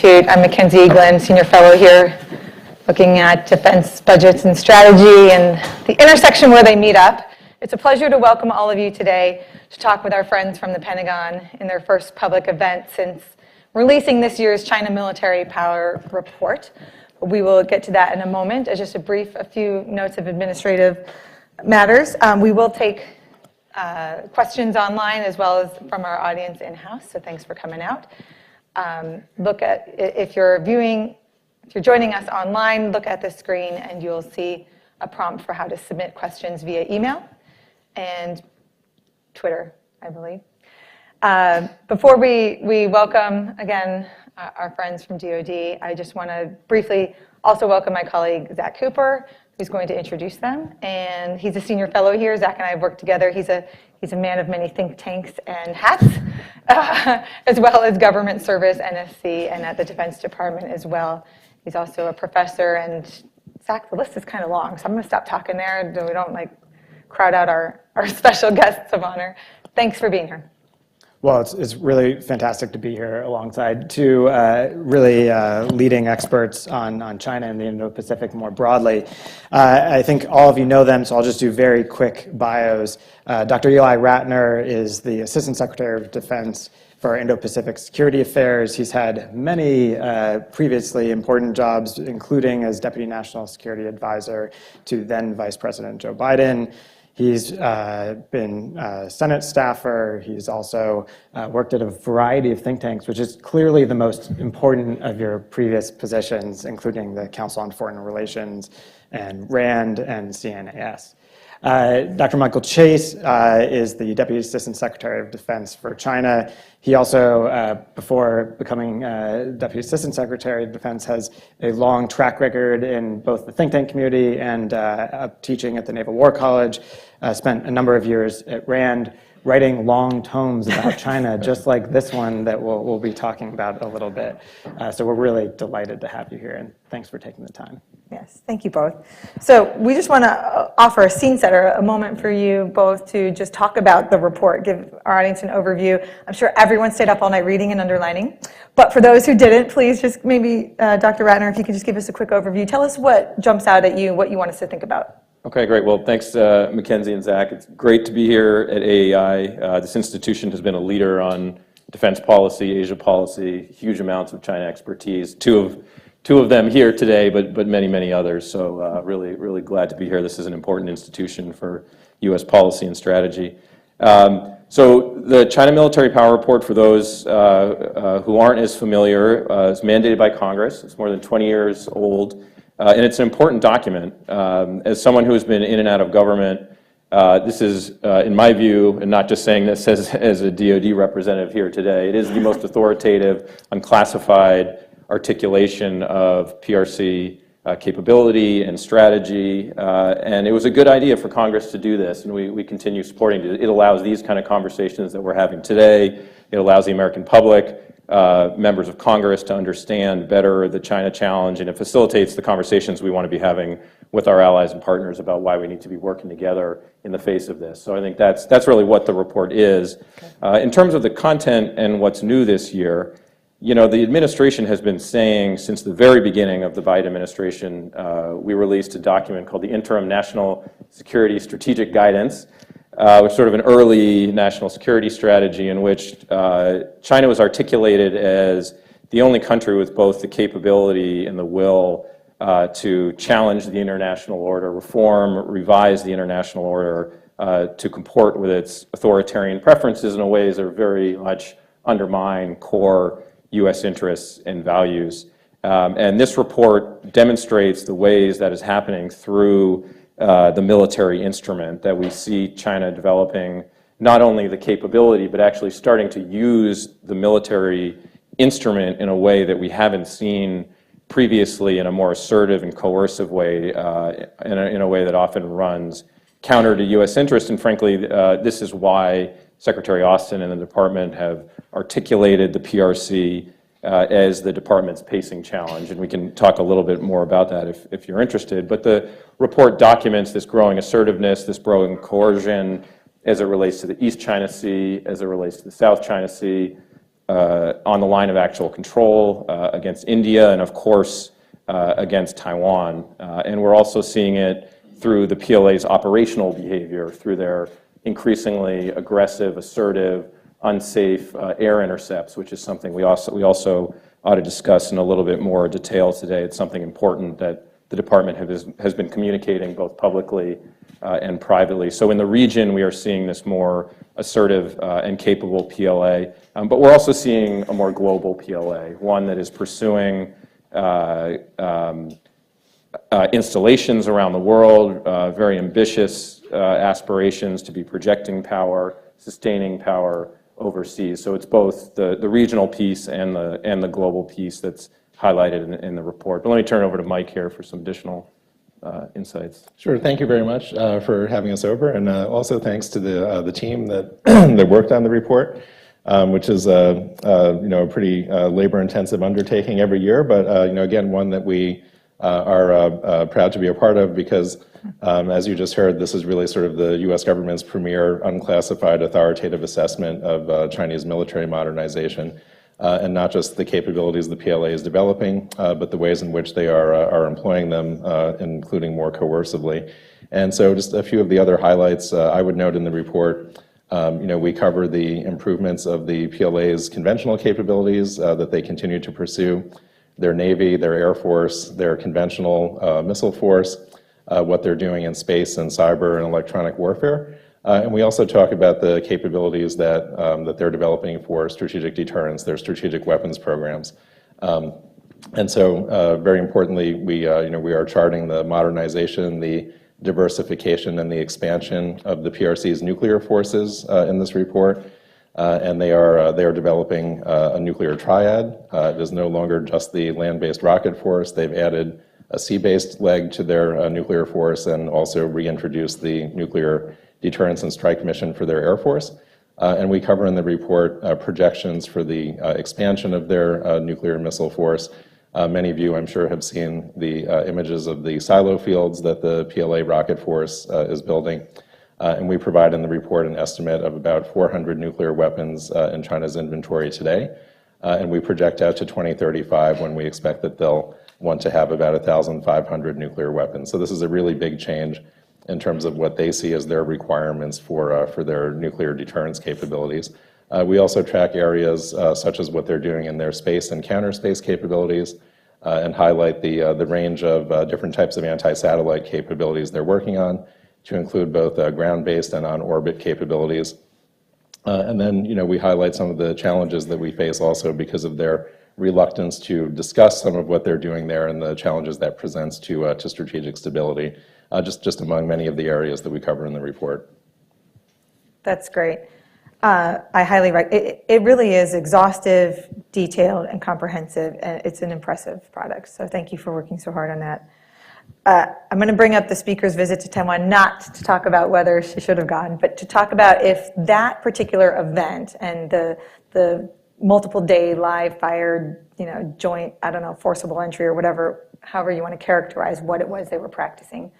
Institute. I'm Mackenzie Eaglin, Senior Fellow here, looking at defense budgets and strategy and the intersection where they meet up. It's a pleasure to welcome all of you today to talk with our friends from the Pentagon in their first public event since releasing this year's China Military Power Report. We will get to that in a moment. As just a few notes of administrative matters. We will take questions online as well as from our audience in-house, so thanks for coming out. If you're joining us online, look at the screen and you'll see a prompt for how to submit questions via email and Twitter, I believe. Before we welcome, again, our friends from DoD, I just want to briefly also welcome my colleague, Zach Cooper, who's going to introduce them. And he's a senior fellow here. Zach and I have worked together. He's a man of many think tanks and hats, as well as government service, NSC, and at the Defense Department as well. He's also a professor. And Zach, the list is kind of long, so I'm going to stop talking there so we don't crowd out our special guests of honor. Thanks for being here. Well, it's really fantastic to be here alongside two really leading experts on China and the Indo-Pacific more broadly. I think all of you know them, so I'll just do very quick bios. Dr. Eli Ratner is the Assistant Secretary of Defense for Indo-Pacific Security Affairs. He's had many previously important jobs, including as Deputy National Security Advisor to then Vice President Joe Biden. He's been a Senate staffer. He's also worked at a variety of think tanks, which is clearly the most important of your previous positions, including the Council on Foreign Relations and RAND and CNAS. Dr. Michael Chase is the Deputy Assistant Secretary of Defense for China. He also, before becoming Deputy Assistant Secretary of Defense, has a long track record in both the think tank community and teaching at the Naval War College. Spent a number of years at RAND writing long tomes about China, just like this one that we'll be talking about a little bit. So we're really delighted to have you here, and thanks for taking the time. Yes, thank you both. So we just want to offer a scene setter, a moment for you both to just talk about the report, give our audience an overview. I'm sure everyone stayed up all night reading and underlining, but for those who didn't, please just maybe, Dr. Ratner, if you could just give us a quick overview. Tell us what jumps out at you, what you want us to think about. Okay, great. Well, thanks, Mackenzie and Zach. It's great to be here at AAI. This institution has been a leader on defense policy, Asia policy, huge amounts of China expertise. Two of them here today, but many others. So really glad to be here. This is an important institution for U.S. policy and strategy. So the China Military Power Report, for those who aren't as familiar, is mandated by Congress. It's more than 20 years old. And it's an important document. As someone who has been in and out of government, this is, in my view, and not just saying this as a DoD representative here today, it is the most authoritative, unclassified articulation of PRC capability and strategy. And it was a good idea for Congress to do this, and we continue supporting it. It allows these kind of conversations that we're having today. It allows the American public, members of Congress to understand better the China challenge, and it facilitates the conversations we want to be having with our allies and partners about why we need to be working together in the face of this. So I think that's really what the report is. In terms of the content and what's new this year, you know, the administration has been saying since the very beginning of the Biden administration, we released a document called the Interim National Security Strategic Guidance, which is sort of an early national security strategy in which China was articulated as the only country with both the capability and the will to challenge the international order, reform, revise the international order to comport with its authoritarian preferences in ways that are very much undermine core U.S. interests and values. And this report demonstrates the ways that is happening through the military instrument, that we see China developing not only the capability, but actually starting to use the military instrument in a way that we haven't seen previously, in a more assertive and coercive way, in a way that often runs counter to U.S. interest. And frankly, this is why Secretary Austin and the department have articulated the PRC as the department's pacing challenge. And we can talk a little bit more about that if you're interested. But the report documents this growing assertiveness, this growing coercion as it relates to the East China Sea, as it relates to the South China Sea, on the line of actual control against India and, of course, against Taiwan. And we're also seeing it through the PLA's operational behavior, through their increasingly aggressive, assertive, unsafe air intercepts, which is something we also ought to discuss in a little bit more detail today. It's something important that the department has been communicating both publicly and privately. So in the region, we are seeing this more assertive and capable PLA, but we're also seeing a more global PLA, one that is pursuing installations around the world, very ambitious aspirations to be projecting power, sustaining power overseas. So it's both the regional piece and the global piece that's highlighted in the report. But let me turn it over to Mike here for some additional insights. Sure. Thank you very much for having us over, and also thanks to the team that that worked on the report, which is a pretty labor-intensive undertaking every year, but again, one that we are proud to be a part of because, as you just heard, this is really sort of the U.S. government's premier unclassified authoritative assessment of Chinese military modernization, and not just the capabilities the PLA is developing, but the ways in which they are employing them, including more coercively. And so just a few of the other highlights I would note in the report. We cover the improvements of the PLA's conventional capabilities that they continue to pursue, their Navy, their Air Force, their conventional missile force, what they're doing in space and cyber and electronic warfare. And we also talk about the capabilities that they're developing for strategic deterrence, their strategic weapons programs. And so very importantly, we are charting the modernization, the diversification, and the expansion of the PRC's nuclear forces in this report. And they are developing a nuclear triad. It is no longer just the land-based rocket force. They've added a sea-based leg to their nuclear force and also reintroduced the nuclear deterrence and strike mission for their Air Force. And we cover in the report projections for the expansion of their nuclear missile force. Many of you, I'm sure, have seen the images of the silo fields that the PLA rocket force is building. And we provide in the report an estimate of about 400 nuclear weapons in China's inventory today. And we project out to 2035 when we expect that they'll want to have about 1,500 nuclear weapons. So this is a really big change in terms of what they see as their requirements for their nuclear deterrence capabilities. We also track areas such as what they're doing in their space and counter-space capabilities and highlight the range of different types of anti-satellite capabilities they're working on, to include both ground-based and on-orbit capabilities. And then, we highlight some of the challenges that we face also because of their reluctance to discuss some of what they're doing there and the challenges that presents to strategic stability, just among many of the areas that we cover in the report. That's great. I highly recommend it. It really is exhaustive, detailed, and comprehensive, and it's an impressive product. So thank you for working so hard on that. I'm going to bring up the speaker's visit to Taiwan, not to talk about whether she should have gone, but to talk about if that particular event and the multiple day live fired, joint, forcible entry or whatever, however you want to characterize what it was they were practicing.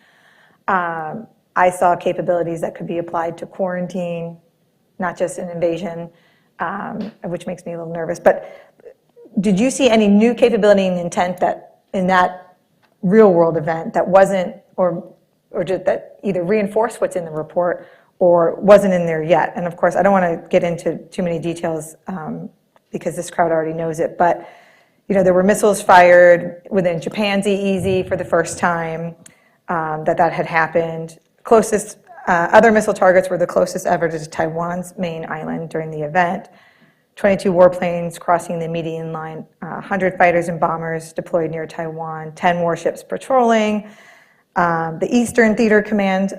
I saw capabilities that could be applied to quarantine, not just an invasion, which makes me a little nervous. But did you see any new capability and intent that in that real world event that wasn't, or just that either reinforced what's in the report or wasn't in there yet? And of course, I don't want to get into too many details because this crowd already knows it, but there were missiles fired within Japan's EEZ for the first time that had happened. Closest, other missile targets were the closest ever to Taiwan's main island during the event. 22 warplanes crossing the median line, 100 fighters and bombers deployed near Taiwan, 10 warships patrolling. The Eastern Theater Command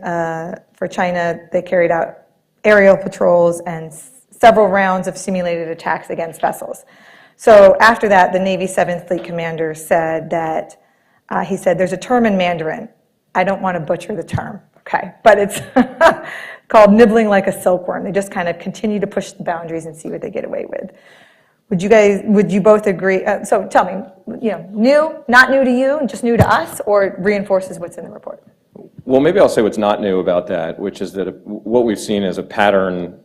for China, they carried out aerial patrols and several rounds of simulated attacks against vessels. So after that, the Navy 7th Fleet Commander said that, he said, there's a term in Mandarin. I don't want to butcher the term, okay, but it's called nibbling like a silkworm. They just kind of continue to push the boundaries and see what they get away with. Would you both agree? So tell me, new, not new to you, and just new to us, or reinforces what's in the report? Well, maybe I'll say what's not new about that, which is that what we've seen is a pattern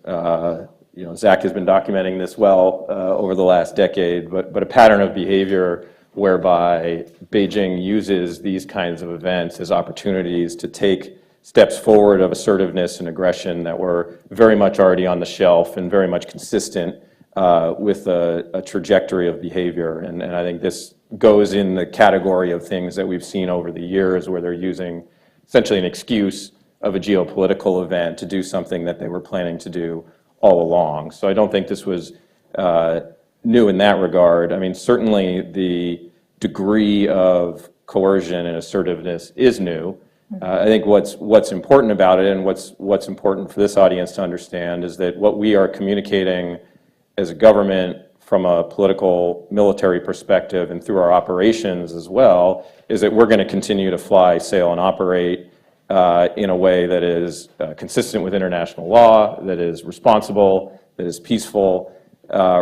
Zach has been documenting this well over the last decade, but a pattern of behavior whereby Beijing uses these kinds of events as opportunities to take steps forward of assertiveness and aggression that were very much already on the shelf and very much consistent with a trajectory of behavior. And I think this goes in the category of things that we've seen over the years where they're using essentially an excuse of a geopolitical event to do something that they were planning to do all along. So I don't think this was new in that regard. I mean, certainly the degree of coercion and assertiveness is new. I think what's important about it, and what's important for this audience to understand, is that what we are communicating as a government from a political military perspective and through our operations as well, is that we're going to continue to fly, sail, and operate in a way that is consistent with international law, that is responsible, that is peaceful,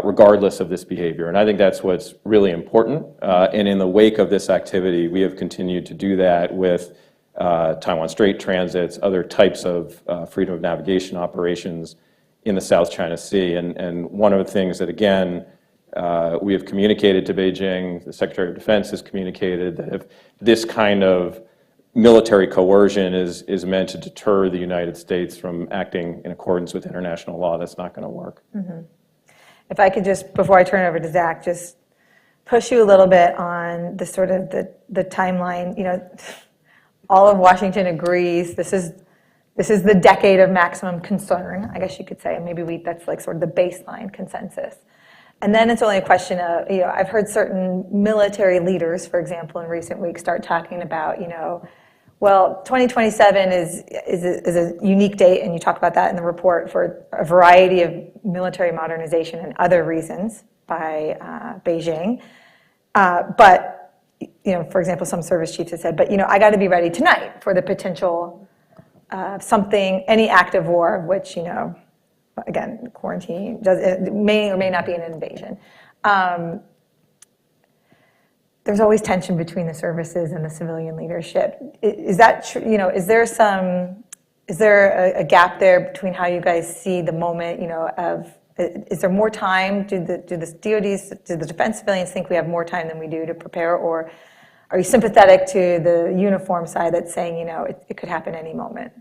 regardless of this behavior. And I think that's what's really important. And in the wake of this activity, we have continued to do that with Taiwan Strait transits, other types of freedom of navigation operations in the South China Sea. And one of the things that, again, we have communicated to Beijing, the Secretary of Defense has communicated, that if this kind of military coercion is meant to deter the United States from acting in accordance with international law, that's not going to work. Mm-hmm. If I could just, before I turn it over to Zach, just push you a little bit on the sort of the timeline. All of Washington agrees this is the decade of maximum concern, I guess you could say, and maybe that's like sort of the baseline consensus. And then it's only a question of, I've heard certain military leaders, for example, in recent weeks start talking about, well, 2027 is a unique date, and you talk about that in the report, for a variety of military modernization and other reasons by Beijing. But for example, some service chiefs have said, but I got to be ready tonight for the potential something, any act of war, which again, quarantine it may or may not be an invasion. There's always tension between the services and the civilian leadership. Is that true? Is there a gap there between how you guys see the moment? Is there more time? Do the DoDs, do the defense civilians think we have more time than we do to prepare, or are you sympathetic to the uniform side that's saying it could happen any moment?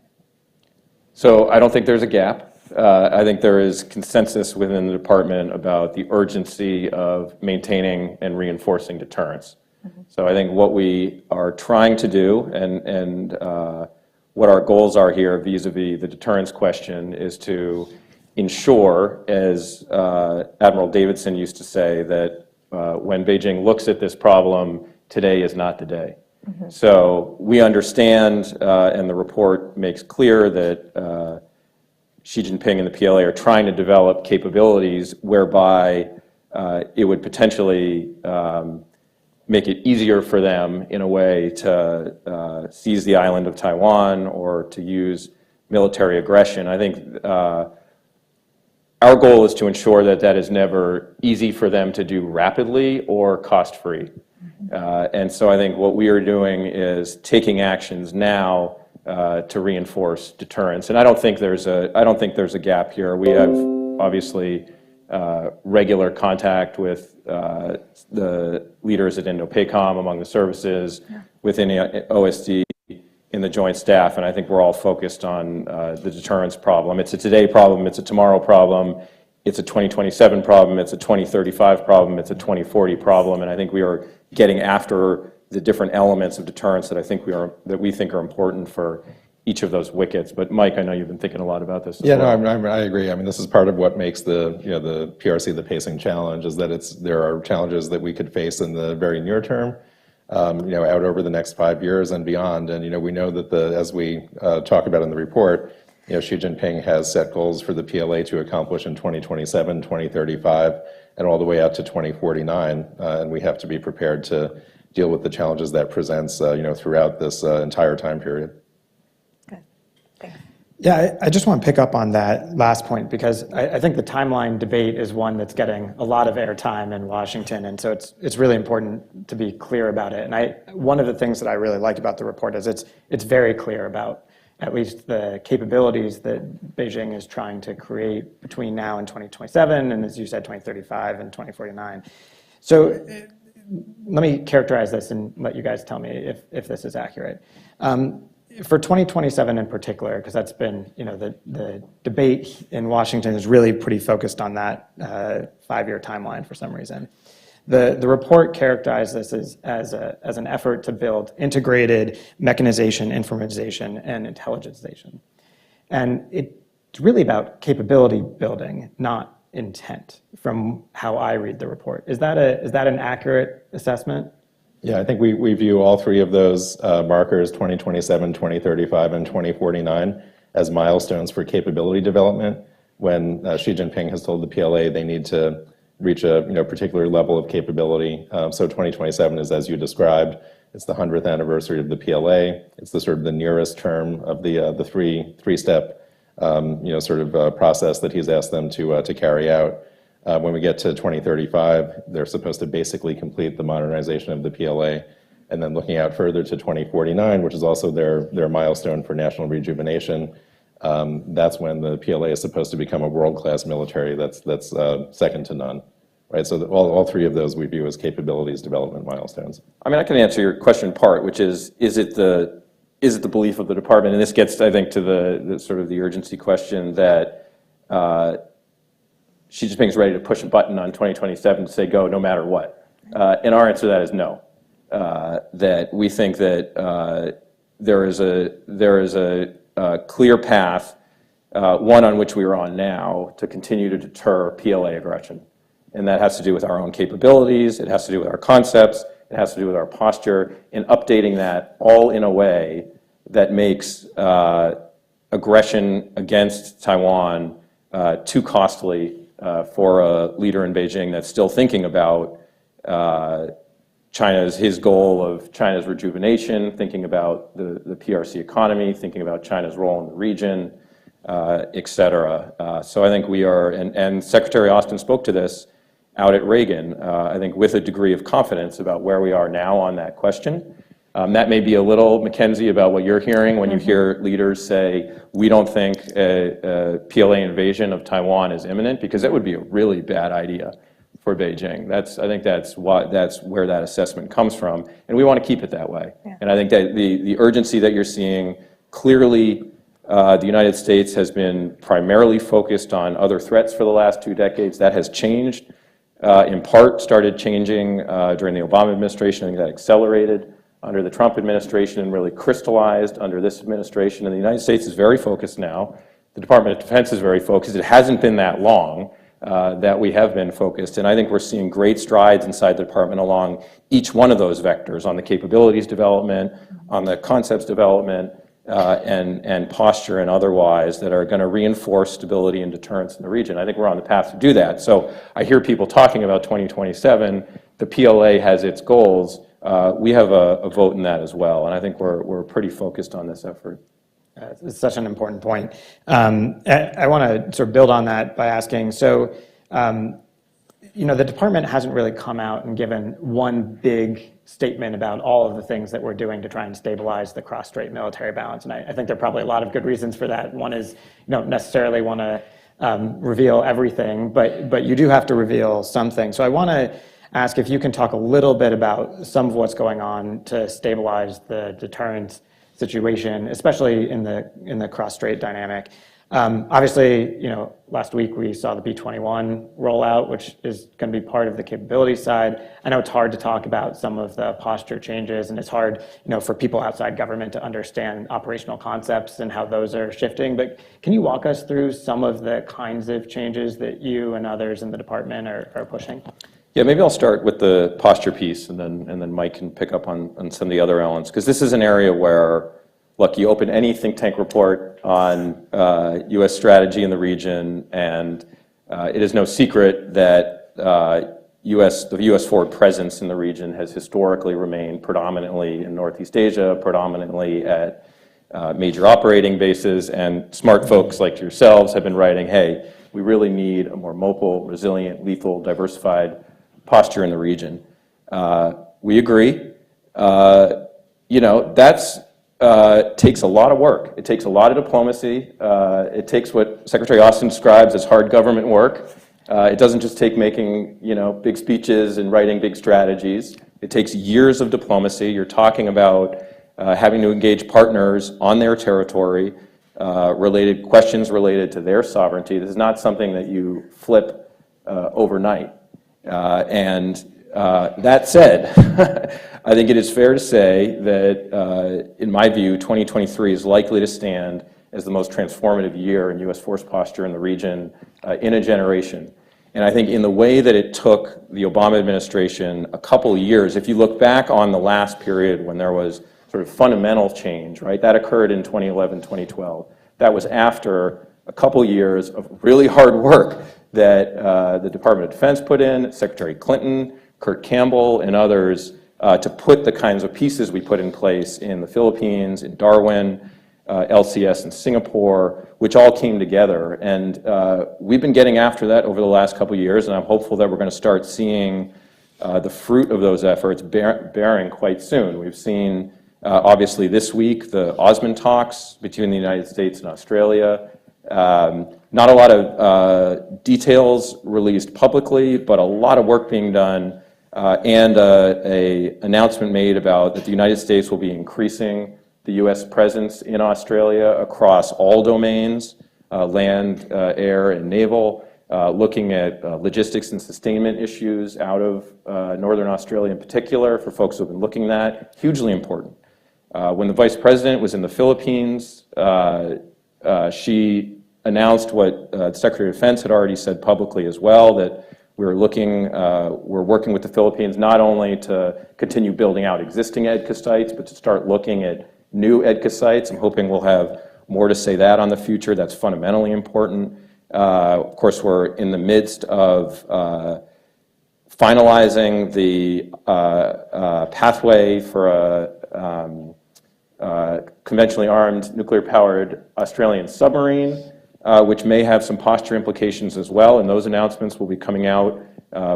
So I don't think there's a gap. I think there is consensus within the department about the urgency of maintaining and reinforcing deterrence. Mm-hmm. So I think what we are trying to do and what our goals are here vis-a-vis the deterrence question is to ensure, as Admiral Davidson used to say, that when Beijing looks at this problem, today is not the day. Mm-hmm. So we understand, and the report makes clear that Xi Jinping and the PLA are trying to develop capabilities whereby it would potentially make it easier for them in a way to seize the island of Taiwan or to use military aggression. I think our goal is to ensure that that is never easy for them to do rapidly or cost-free. And so I think what we are doing is taking actions now to reinforce deterrence. And I don't think there's a gap here. We have obviously regular contact with the leaders at Indo-PACOM among the services, within OSD, in the Joint Staff, and I think we're all focused on the deterrence problem. It's a today problem, it's a tomorrow problem, it's a 2027 problem, it's a 2035 problem, it's a 2040 problem, and I think we are getting after the different elements of deterrence that we think are important for each of those wickets. But Mike, I know you've been thinking a lot about this as well. No, I agree. I mean, this is part of what makes the PRC the pacing challenge, is that there are challenges that we could face in the very near term, out over the next 5 years and beyond. And we know that as we talk about in the report, Xi Jinping has set goals for the PLA to accomplish in 2027, 2035, and all the way out to 2049. And we have to be prepared to deal with the challenges that presents, throughout this entire time period. Good. Thanks. Yeah, I just want to pick up on that last point, because I think the timeline debate is one that's getting a lot of airtime in Washington, and so it's really important to be clear about it. And one of the things that I really like about the report is it's very clear about at least the capabilities that Beijing is trying to create between now and 2027, and as you said, 2035 and 2049. So let me characterize this and let you guys tell me if this is accurate. For 2027 in particular, because that's been, the debate in Washington is really pretty focused on that 5-year timeline for some reason. The report characterized this as an effort to build integrated mechanization, informatization, and intelligentization. And it's really about capability building, not intent, from how I read the report. Is that an accurate assessment? Yeah, I think we view all three of those markers, 2027, 2035, and 2049, as milestones for capability development. When Xi Jinping has told the PLA they need to reach a particular level of capability. So 2027 is, as you described, it's the 100th anniversary of the PLA. It's the sort of the nearest term of the three-step process that he's asked them to carry out. When we get to 2035, they're supposed to basically complete the modernization of the PLA. And then looking out further to 2049, which is also their milestone for national rejuvenation, that's when the PLA is supposed to become a world-class military that's second to none, right? So all three of those we view as capabilities development milestones. I mean, I can answer your question in part, which is it the belief of the department? And this gets, I think, to the sort of the urgency question that Xi Jinping is ready to push a button on 2027 to say go no matter what. And our answer to that is no. That we think that there is a clear path, one on which we are on now, to continue to deter PLA aggression. And that has to do with our own capabilities, it has to do with our concepts, it has to do with our posture, and updating that all in a way that makes aggression against Taiwan too costly for a leader in Beijing that's still thinking about his goal of China's rejuvenation, thinking about the PRC economy, thinking about China's role in the region, et cetera. So I think we are, and Secretary Austin spoke to this out at Reagan, I think with a degree of confidence about where we are now on that question. That may be a little, Mackenzie, about what you're hearing when you hear leaders say, we don't think a PLA invasion of Taiwan is imminent, because that would be a really bad idea for Beijing. I think that's where that assessment comes from, and we want to keep it that way. Yeah. And I think that the urgency that you're seeing, clearly the United States has been primarily focused on other threats for the last 2 decades. That has changed, in part started changing during the Obama administration. I think that accelerated under the Trump administration and really crystallized under this administration. And the United States is very focused now. The Department of Defense is very focused. It hasn't been that long that we have been focused. And I think we're seeing great strides inside the department along each one of those vectors, on the capabilities development, on the concepts development, and posture and otherwise, that are going to reinforce stability and deterrence in the region. I think we're on the path to do that. So I hear people talking about 2027. The PLA has its goals. We have a vote in that as well, and I think we're pretty focused on this effort. It's such an important point. I want to sort of build on that by asking, so, the department hasn't really come out and given one big statement about all of the things that we're doing to try and stabilize the cross-strait military balance, and I think there are probably a lot of good reasons for that. One is you don't necessarily want to reveal everything, but you do have to reveal something. So I want to ask if you can talk a little bit about some of what's going on to stabilize the deterrence situation, especially in the cross-strait dynamic. Obviously, last week we saw the B-21 rollout, which is going to be part of the capability side. I know it's hard to talk about some of the posture changes, and it's hard, for people outside government to understand operational concepts and how those are shifting. But can you walk us through some of the kinds of changes that you and others in the department are pushing? Yeah, maybe I'll start with the posture piece, and then Mike can pick up on some of the other elements, because this is an area where, look, you open any think tank report on U.S. strategy in the region, and it is no secret that the U.S. forward presence in the region has historically remained predominantly in Northeast Asia, predominantly at major operating bases, and smart folks like yourselves have been writing, hey, we really need a more mobile, resilient, lethal, diversified posture in the region. We agree. That's takes a lot of work. It takes a lot of diplomacy. It takes what Secretary Austin describes as hard government work. It doesn't just take making, big speeches and writing big strategies. It takes years of diplomacy. You're talking about having to engage partners on their territory, questions related to their sovereignty. This is not something that you flip overnight. That said, I think it is fair to say that, in my view, 2023 is likely to stand as the most transformative year in U.S. force posture in the region in a generation. And I think in the way that it took the Obama administration a couple of years, if you look back on the last period when there was sort of fundamental change, right, that occurred in 2011, 2012. That was after a couple years of really hard work that the Department of Defense put in, Secretary Clinton, Kurt Campbell, and others, to put the kinds of pieces we put in place in the Philippines, in Darwin, LCS in Singapore, which all came together. And we've been getting after that over the last couple of years, and I'm hopeful that we're going to start seeing the fruit of those efforts bearing quite soon. We've seen, obviously this week, the Osmond talks between the United States and Australia. Not a lot of details released publicly, but a lot of work being done, and an announcement made about that the United States will be increasing the U.S. presence in Australia across all domains, land, air, and naval, looking at logistics and sustainment issues out of Northern Australia in particular, for folks who have been looking at that. Hugely important. When the Vice President was in the Philippines, she announced what the Secretary of Defense had already said publicly as well, that we're working with the Philippines not only to continue building out existing EDCA sites, but to start looking at new EDCA sites. I'm hoping we'll have more to say that on the future. That's fundamentally important. Of course, we're in the midst of finalizing the pathway for a conventionally armed, nuclear-powered Australian submarine, which may have some posture implications as well, and those announcements will be coming out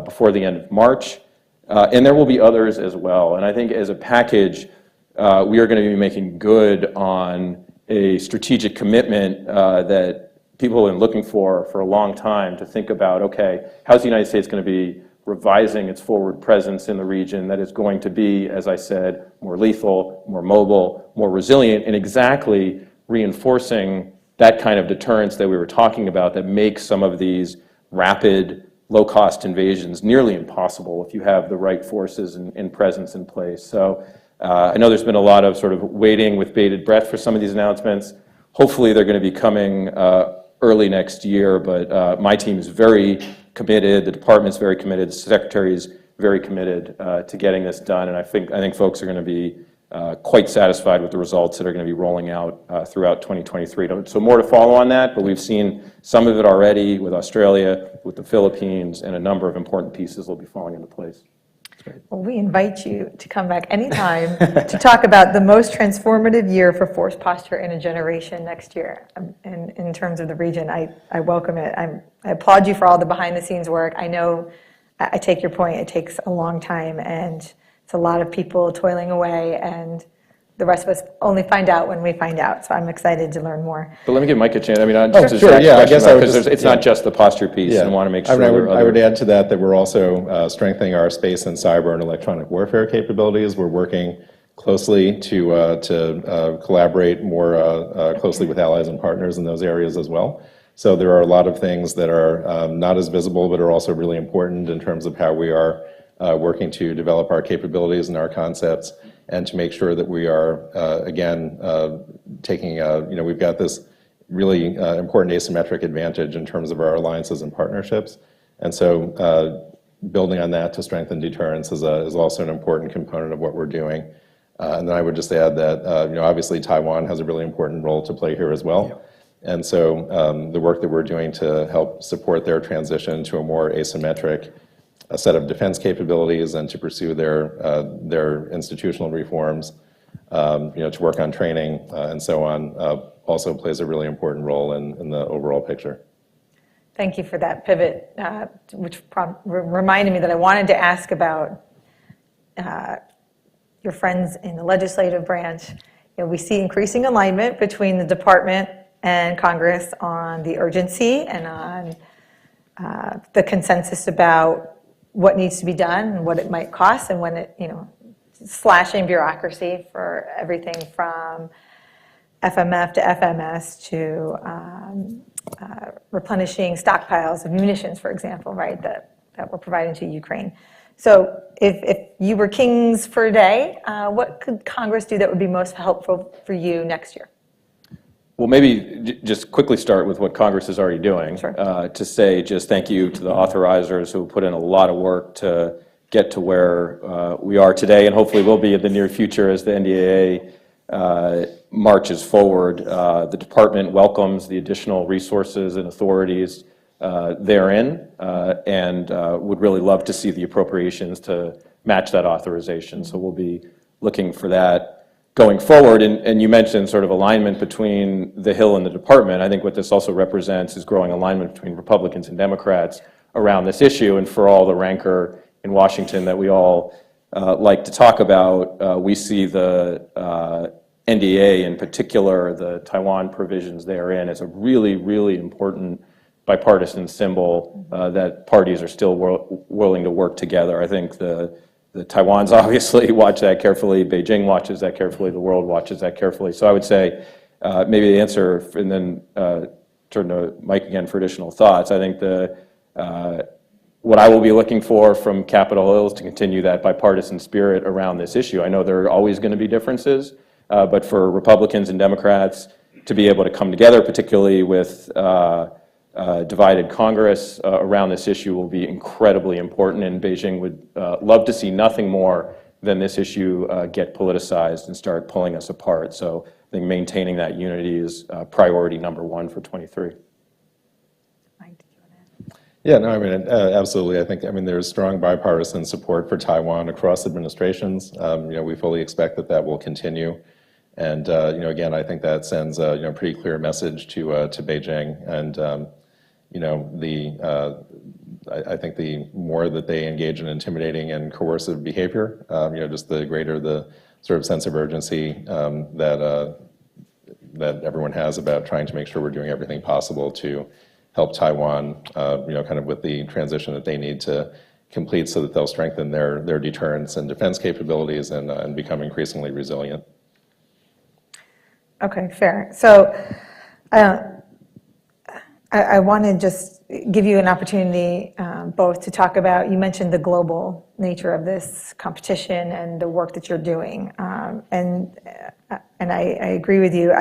before the end of March. And there will be others as well. And I think as a package, we are going to be making good on a strategic commitment that people have been looking for a long time, to think about, okay, how's the United States going to be revising its forward presence in the region that is going to be, as I said, more lethal, more mobile, more resilient, and exactly reinforcing that kind of deterrence that we were talking about that makes some of these rapid, low-cost invasions nearly impossible if you have the right forces and presence in place. So I know there's been a lot of sort of waiting with bated breath for some of these announcements. Hopefully they're going to be coming early next year, but my team is very committed, the department's very committed, the secretary is very committed to getting this done, and I think folks are going to be quite satisfied with the results that are going to be rolling out throughout 2023. So more to follow on that, but we've seen some of it already with Australia, with the Philippines, and a number of important pieces will be falling into place. Well, we invite you to come back anytime to talk about the most transformative year for force posture in a generation next year. In terms of the region, I welcome it. I applaud you for all the behind-the-scenes work. I know, I take your point, it takes a long time, and it's a lot of people toiling away, and the rest of us only find out when we find out. So I'm excited to learn more. But let me give Mike a chance. I mean, sure, yeah, I guess I would because it's not just the posture piece, and I want to make sure. I would add to that we're also strengthening our space and cyber and electronic warfare capabilities. We're working closely to collaborate more closely with allies and partners in those areas as well. So there are a lot of things that are not as visible, but are also really important in terms of how we are working to develop our capabilities and our concepts, and to make sure that we are, again, taking, we've got this really important asymmetric advantage in terms of our alliances and partnerships. And so building on that to strengthen deterrence is also an important component of what we're doing. And then I would just add that, obviously Taiwan has a really important role to play here as well. Yeah. And so the work that we're doing to help support their transition to a more asymmetric a set of defense capabilities, and to pursue their institutional reforms, to work on training and so on, also plays a really important role in the overall picture. Thank you for that pivot, which reminded me that I wanted to ask about your friends in the legislative branch. we see increasing alignment between the department and Congress on the urgency and on the consensus about what needs to be done and what it might cost, and when it, slashing bureaucracy for everything from FMF to FMS to replenishing stockpiles of munitions, for example, right, that we're providing to Ukraine. So if you were kings for a day, what could Congress do that would be most helpful for you next year? Well, maybe just quickly start with what Congress is already doing. Sure. To say just thank you to the authorizers who put in a lot of work to get to where we are today, and hopefully will be in the near future as the NDAA marches forward. The department welcomes the additional resources and authorities therein, and would really love to see the appropriations to match that authorization. So we'll be looking for that going forward. And you mentioned sort of alignment between the Hill and the department. I think what this also represents is growing alignment between Republicans and Democrats around this issue. And for all the rancor in Washington that we all like to talk about, we see the NDA, in particular the Taiwan provisions therein, as a really, really important bipartisan symbol that parties are still willing to work together. I think the Taiwans obviously watch that carefully, Beijing watches that carefully, the world watches that carefully. So I would say maybe the answer, and then turn to Mike again for additional thoughts. I think what I will be looking for from Capitol Hill is to continue that bipartisan spirit around this issue. I know there are always going to be differences, but for Republicans and Democrats to be able to come together, particularly with divided Congress around this issue, will be incredibly important, and Beijing would love to see nothing more than this issue get politicized and start pulling us apart. So I think maintaining that unity is priority number one for 23. Yeah, no, I mean, absolutely. I think, there's strong bipartisan support for Taiwan across administrations. We fully expect that will continue. And, again, I think that sends a pretty clear message to Beijing. And, I think the more that they engage in intimidating and coercive behavior, just the greater the sort of sense of urgency that everyone has about trying to make sure we're doing everything possible to help Taiwan, kind of with the transition that they need to complete so that they'll strengthen their deterrence and defense capabilities and become increasingly resilient. Okay, fair. So I want to just give you an opportunity both to talk about, you mentioned the global nature of this competition and the work that you're doing. And I agree with you.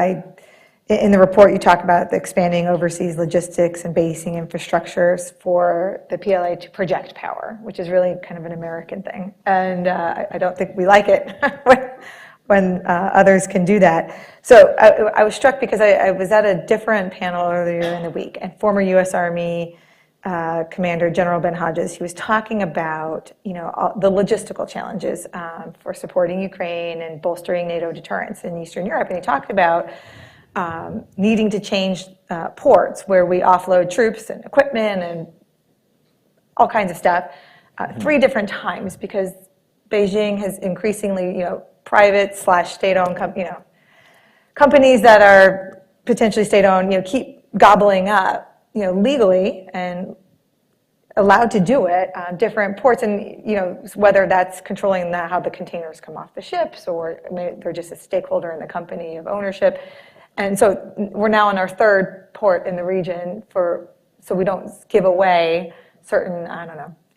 In the report, you talk about the expanding overseas logistics and basing infrastructures for the PLA to project power, which is really kind of an American thing. And I don't think we like it when others can do that. So I was struck because I was at a different panel earlier in the week, and former U.S. Army Commander General Ben Hodges, he was talking about the logistical challenges for supporting Ukraine and bolstering NATO deterrence in Eastern Europe. And he talked about needing to change ports where we offload troops and equipment and all kinds of stuff 3 different times, because Beijing has increasingly, private/state-owned companies that are potentially state-owned, keep gobbling up, legally and allowed to do it, different ports, and whether that's controlling how the containers come off the ships, or maybe they're just a stakeholder in the company of ownership. And so we're now in our 3rd port in the region so we don't give away certain,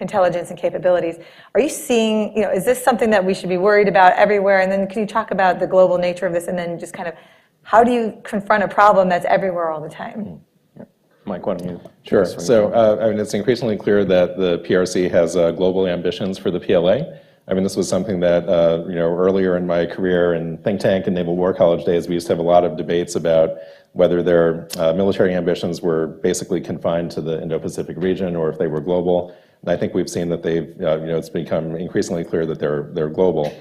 intelligence and capabilities. Are you seeing, is this something that we should be worried about everywhere? And then can you talk about the global nature of this, and then just kind of how do you confront a problem that's everywhere all the time? Mike, why don't you? Sure. So, it's increasingly clear that the PRC has global ambitions for the PLA. This was something that, earlier in my career in think tank and Naval War College days, we used to have a lot of debates about whether their military ambitions were basically confined to the Indo-Pacific region or if they were global. And I think we've seen that they've, it's become increasingly clear that they're global.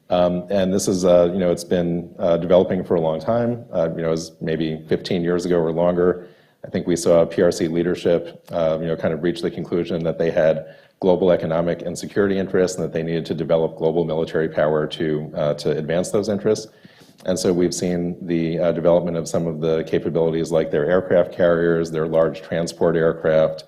And this is, it's been developing for a long time. It was maybe 15 years ago or longer. I think we saw PRC leadership, kind of reach the conclusion that they had global economic and security interests, and that they needed to develop global military power to advance those interests. And so we've seen the development of some of the capabilities like their aircraft carriers, their large transport aircraft,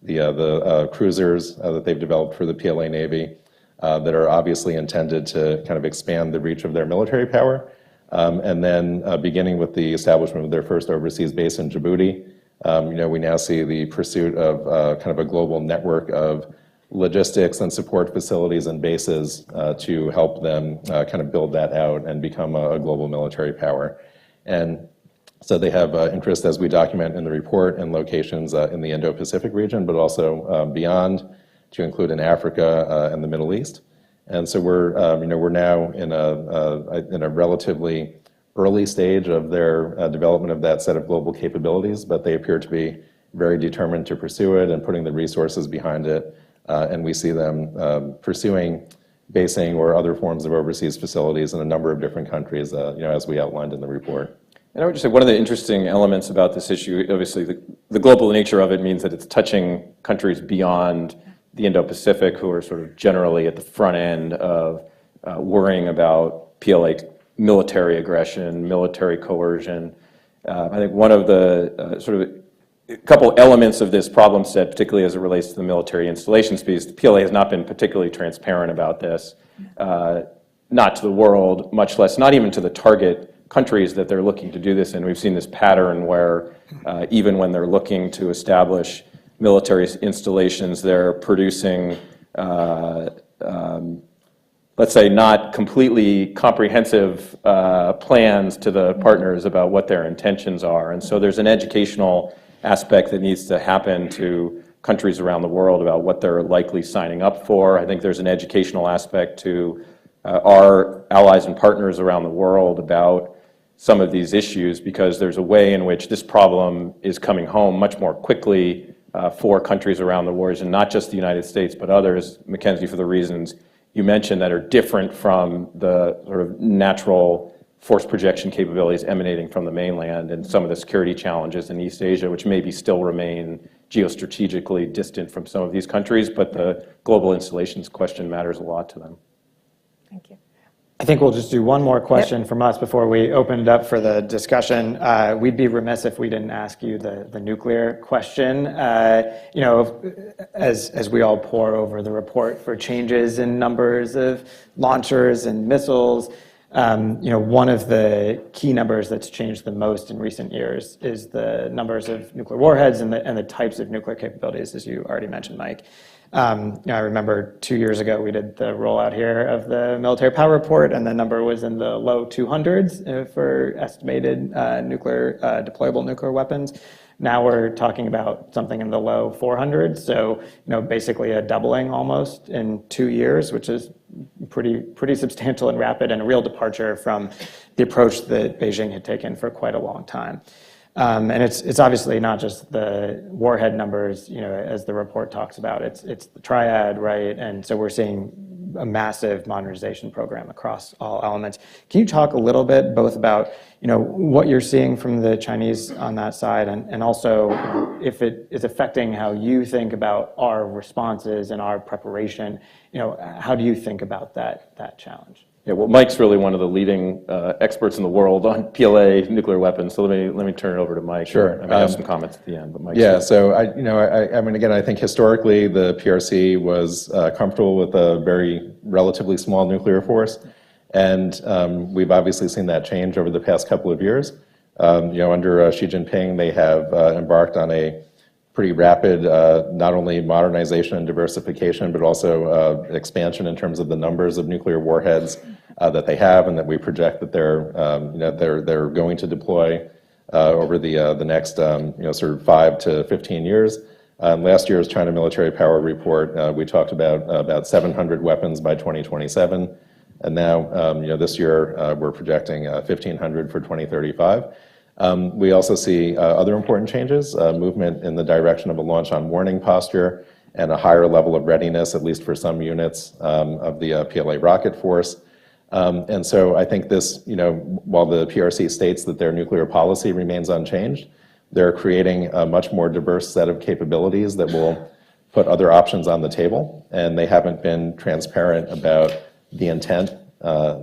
the cruisers that they've developed for the PLA Navy that are obviously intended to kind of expand the reach of their military power. And then beginning with the establishment of their first overseas base in Djibouti, we now see the pursuit of kind of a global network of logistics and support facilities and bases to help them kind of build that out and become a global military power. And so they have interest, as we document in the report, in locations in the Indo-Pacific region, but also beyond, to include in Africa and the Middle East. And so we're now in a relatively early stage of their development of that set of global capabilities, but they appear to be very determined to pursue it and putting the resources behind it. And we see them pursuing basing or other forms of overseas facilities in a number of different countries, as we outlined in the report. And I would just say one of the interesting elements about this issue, obviously the global nature of it means that it's touching countries beyond the Indo-Pacific, who are sort of generally at the front end of worrying about PLA military aggression, military coercion. I think one of the sort of a couple elements of this problem set, particularly as it relates to the military installations piece, the PLA has not been particularly transparent about this, not to the world, much less, not even to the target countries that they're looking to do this in. We've seen this pattern where even when they're looking to establish military installations, they're producing, let's say, not completely comprehensive plans to the partners about what their intentions are. And so there's an educational aspect that needs to happen to countries around the world about what they're likely signing up for. I think there's an educational aspect to our allies and partners around the world about some of these issues, because there's a way in which this problem is coming home much more quickly for countries around the world, and not just the United States, but others, Mackenzie, for the reasons you mentioned that are different from the sort of natural force projection capabilities emanating from the mainland and some of the security challenges in East Asia, which maybe still remain geostrategically distant from some of these countries, but the global installations question matters a lot to them. Thank you. I think we'll just do one more question from us before we open it up for the discussion. We'd be remiss if we didn't ask you the nuclear question. As we all pore over the report for changes in numbers of launchers and missiles, one of the key numbers that's changed the most in recent years is the numbers of nuclear warheads and the types of nuclear capabilities, as you already mentioned, Mike. I remember 2 years ago we did the rollout here of the military power report, and the number was in the low 200s for estimated deployable nuclear weapons. Now we're talking about something in the low 400s, so basically a doubling almost in 2 years, which is pretty substantial and rapid, and a real departure from the approach that Beijing had taken for quite a long time. And it's obviously not just the warhead numbers, as the report talks about. It's the triad, right? And so we're seeing a massive modernization program across all elements. Can you talk a little bit both about what you're seeing from the Chinese on that side, and also if it is affecting how you think about our responses and our preparation? How do you think about that challenge? Yeah, well, Mike's really one of the leading experts in the world on PLA nuclear weapons. So let me turn it over to Mike. Sure. I have some comments at the end, but Mike. Yeah. So I mean, again, I think historically the PRC was comfortable with a very relatively small nuclear force, and we've obviously seen that change over the past couple of years. Under Xi Jinping, they have embarked on a pretty rapid, not only modernization and diversification, but also expansion in terms of the numbers of nuclear warheads that they have, and that we project that they're going to deploy over the next sort of 5 to 15 years. Last year's China Military Power Report, we talked about 700 weapons by 2027, and now this year we're projecting 1,500 for 2035. We also see other important changes, movement in the direction of a launch on warning posture and a higher level of readiness, at least for some units of the PLA rocket force. And so I think this, while the PRC states that their nuclear policy remains unchanged, they're creating a much more diverse set of capabilities that will put other options on the table, and they haven't been transparent about the intent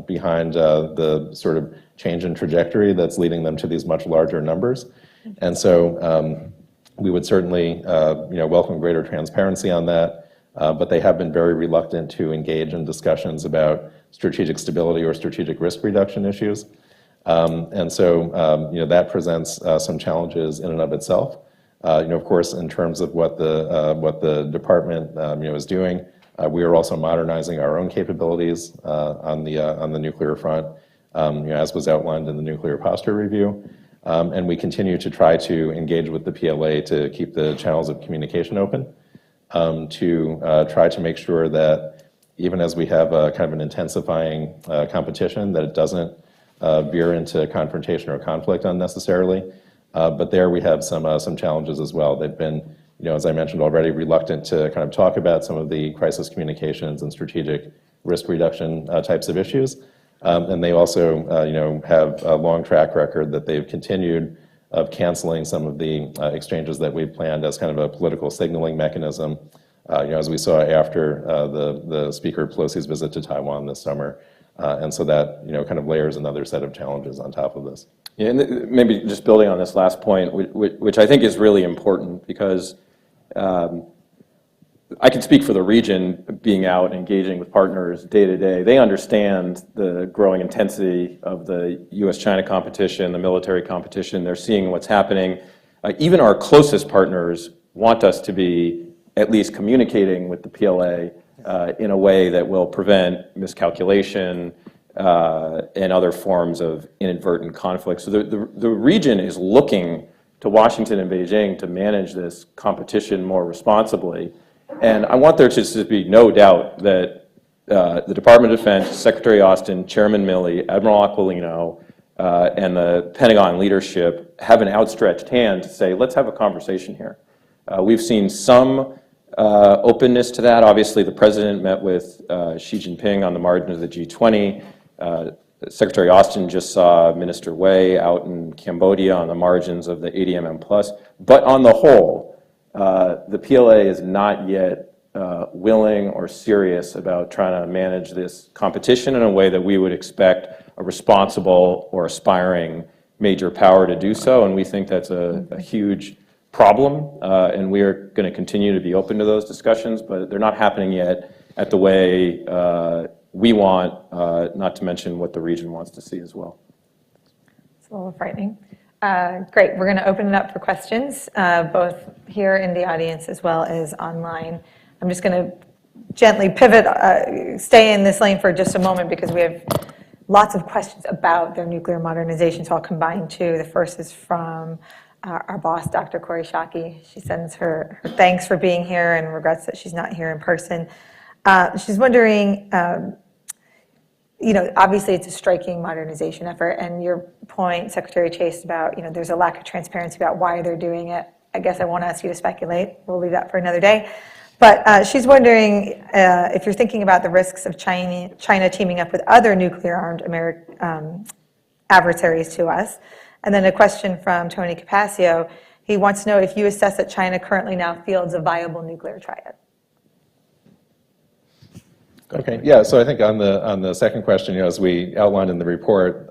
behind the sort of change in trajectory that's leading them to these much larger numbers. And so we would certainly welcome greater transparency on that, but they have been very reluctant to engage in discussions about strategic stability or strategic risk reduction issues. And so that presents some challenges in and of itself. Of course, in terms of what the department is doing, we are also modernizing our own capabilities on the nuclear front, as was outlined in the nuclear posture review. And we continue to try to engage with the PLA to keep the channels of communication open, to try to make sure that even as we have a kind of an intensifying competition, that it doesn't veer into confrontation or conflict unnecessarily. But there we have some challenges as well. They've been, as I mentioned already, reluctant to kind of talk about some of the crisis communications and strategic risk reduction types of issues. And they also, have a long track record that they've continued of canceling some of the exchanges that we've planned as kind of a political signaling mechanism, as we saw after the Speaker Pelosi's visit to Taiwan this summer. And so that, kind of layers another set of challenges on top of this. Yeah, and maybe just building on this last point, which I think is really important, because I can speak for the region, being out engaging with partners day to day. They understand the growing intensity of the US-China competition, the military competition. They're seeing what's happening. Even our closest partners want us to be at least communicating with the PLA in a way that will prevent miscalculation and other forms of inadvertent conflict. So the region is looking to Washington and Beijing to manage this competition more responsibly. And I want there to just be no doubt that the Department of Defense, Secretary Austin, Chairman Milley, Admiral Aquilino, and the Pentagon leadership have an outstretched hand to say, let's have a conversation here. We've seen some openness to that. Obviously, the president met with Xi Jinping on the margin of the G20. Secretary Austin just saw Minister Wei out in Cambodia on the margins of the ADMM+. But on the whole, the PLA is not yet willing or serious about trying to manage this competition in a way that we would expect a responsible or aspiring major power to do so. And we think that's a huge problem, and we are going to continue to be open to those discussions, but they're not happening yet at the way we want, not to mention what the region wants to see as well. It's a little frightening. Great, we're going to open it up for questions, both here in the audience as well as online. I'm just going to gently pivot, stay in this lane for just a moment, because we have lots of questions about their nuclear modernization, so I'll combine two. The first is from our boss, Dr. Kori Shaki. She sends her thanks for being here and regrets that she's not here in person. She's wondering, obviously it's a striking modernization effort, and your point, Secretary Chase, about, there's a lack of transparency about why they're doing it. I guess I won't ask you to speculate. We'll leave that for another day. But she's wondering if you're thinking about the risks of China teaming up with other nuclear-armed adversaries to us. And then a question from Tony Capascio. He wants to know if you assess that China currently now fields a viable nuclear triad. Okay, yeah, so I think on the second question, as we outlined in the report,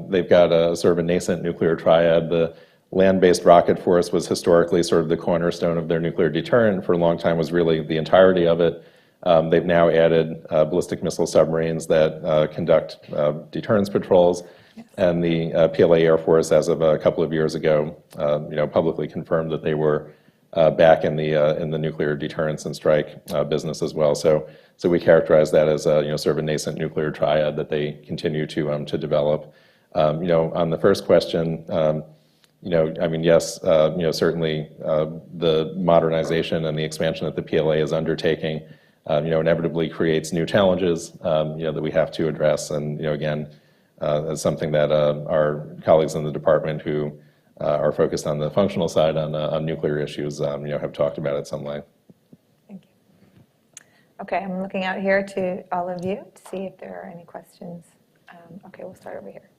they've got a sort of a nascent nuclear triad. The land-based rocket force was historically sort of the cornerstone of their nuclear deterrent. For a long time was really the entirety of it. They've now added ballistic missile submarines that conduct deterrence patrols. And the PLA Air Force, as of a couple of years ago, publicly confirmed that they were back in the nuclear deterrence and strike business as well. So we characterize that as sort of a nascent nuclear triad that they continue to develop. On the first question, yes, certainly the modernization and the expansion that the PLA is undertaking, inevitably creates new challenges, that we have to address. And again, that's something that our colleagues in the department who are focused on the functional side on nuclear issues, have talked about at some length. Thank you. Okay, I'm looking out here to all of you to see if there are any questions. Okay, we'll start over here.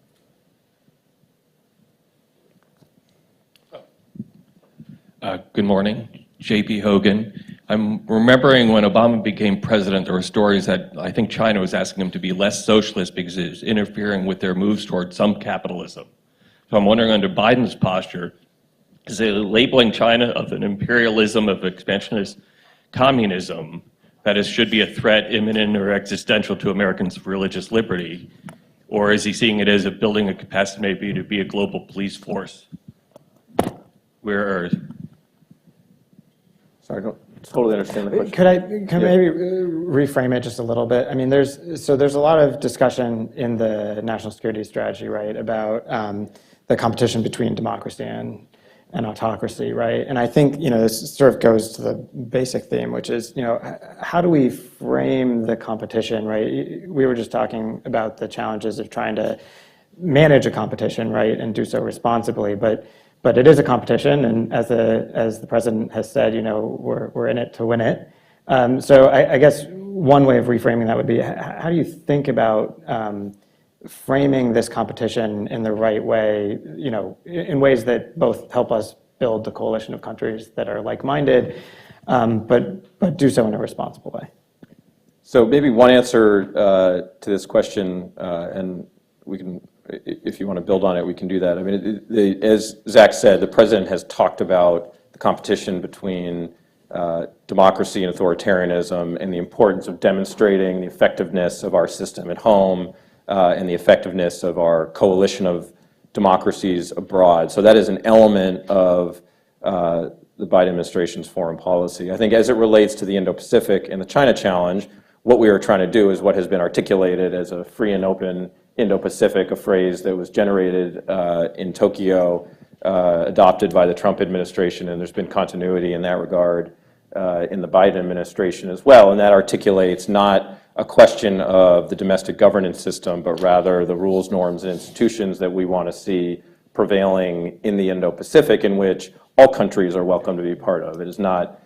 Good morning, J.P. Hogan, I'm remembering when Obama became president, there were stories that I think China was asking him to be less socialist because it was interfering with their moves towards some capitalism. So I'm wondering, under Biden's posture, is it labeling China of an imperialism, of expansionist communism, that it should be a threat imminent or existential to Americans' religious liberty? Or is he seeing it as building a capacity maybe to be a global police force? Where Sorry, I don't totally understand the question. Could I maybe reframe it just a little bit? I mean, there's a lot of discussion in the national security strategy, right, about the competition between democracy and autocracy, right? And I think, this sort of goes to the basic theme, which is, how do we frame the competition, right? We were just talking about the challenges of trying to manage a competition, right, and do so responsibly, but it is a competition, and as the president has said, we're in it to win it. So I guess one way of reframing that would be, how do you think about framing this competition in the right way, in ways that both help us build the coalition of countries that are like-minded, but do so in a responsible way? So maybe one answer to this question, and we can, if you want to build on it, we can do that. I mean, as Zach said, the president has talked about the competition between democracy and authoritarianism and the importance of demonstrating the effectiveness of our system at home and the effectiveness of our coalition of democracies abroad. So that is an element of the Biden administration's foreign policy. I think as it relates to the Indo-Pacific and the China challenge, what we are trying to do is what has been articulated as a free and open Indo-Pacific, a phrase that was generated in Tokyo, adopted by the Trump administration, and there's been continuity in that regard in the Biden administration as well, and that articulates not a question of the domestic governance system, but rather the rules, norms, and institutions that we want to see prevailing in the Indo-Pacific, in which all countries are welcome to be part of. It is not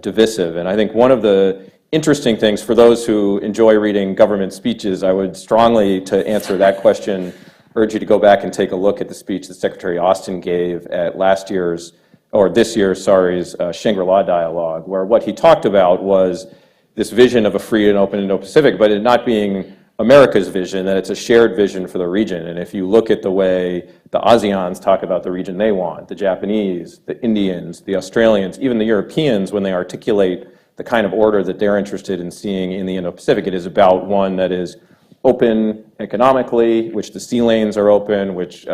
divisive. And I think one of the interesting things for those who enjoy reading government speeches, I would strongly, to answer that question, urge you to go back and take a look at the speech that Secretary Austin gave at this year's Shangri-La dialogue, where what he talked about was this vision of a free and open Indo-Pacific, but it not being America's vision, that it's a shared vision for the region. And if you look at the way the ASEANs talk about the region they want, the Japanese, the Indians, the Australians, even the Europeans, when they articulate the kind of order that they're interested in seeing in the Indo-Pacific, it is about one that is open economically, which the sea lanes are open, which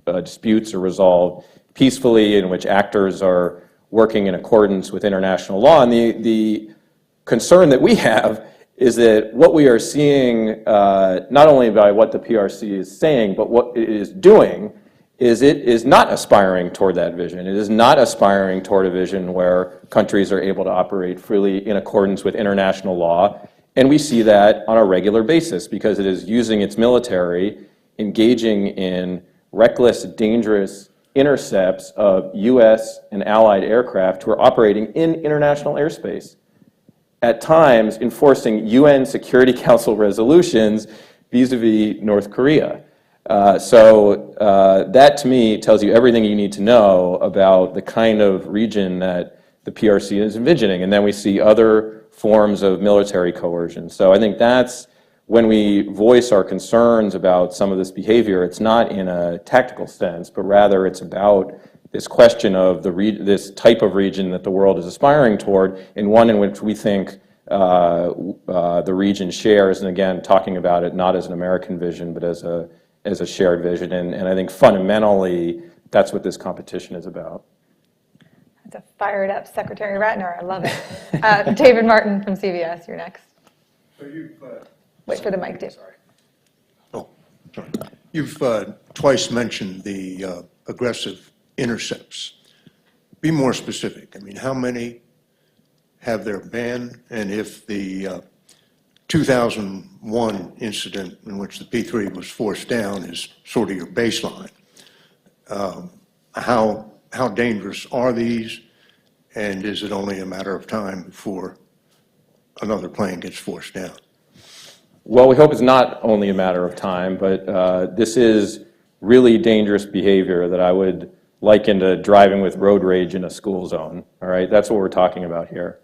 disputes are resolved peacefully, in which actors are working in accordance with international law. And the concern that we have is that what we are seeing, not only by what the PRC is saying, but what it is doing, is it is not aspiring toward that vision. It is not aspiring toward a vision where countries are able to operate freely in accordance with international law. And we see that on a regular basis because it is using its military, engaging in reckless, dangerous intercepts of US and allied aircraft who are operating in international airspace, at times enforcing UN Security Council resolutions vis-a-vis North Korea. So that to me tells you everything you need to know about the kind of region that the PRC is envisioning. And then we see other forms of military coercion. So I think that's when we voice our concerns about some of this behavior, it's not in a tactical sense, but rather it's about this question of this type of region that the world is aspiring toward, and one in which we think the region shares, and again, talking about it not as an American vision, but as a shared vision. And I think fundamentally, that's what this competition is about. That's a fired up Secretary Ratner. I love it. David Martin from CBS, you're next. So you've, wait for the mic, Dave. Sorry. Oh, sorry. You've twice mentioned the aggressive intercepts. Be more specific. I mean, how many have there been? And if the 2001 incident in which the P-3 was forced down is sort of your baseline, how dangerous are these? And is it only a matter of time before another plane gets forced down? Well, we hope it's not only a matter of time, but this is really dangerous behavior that I would likened to driving with road rage in a school zone, all right? That's what we're talking about here.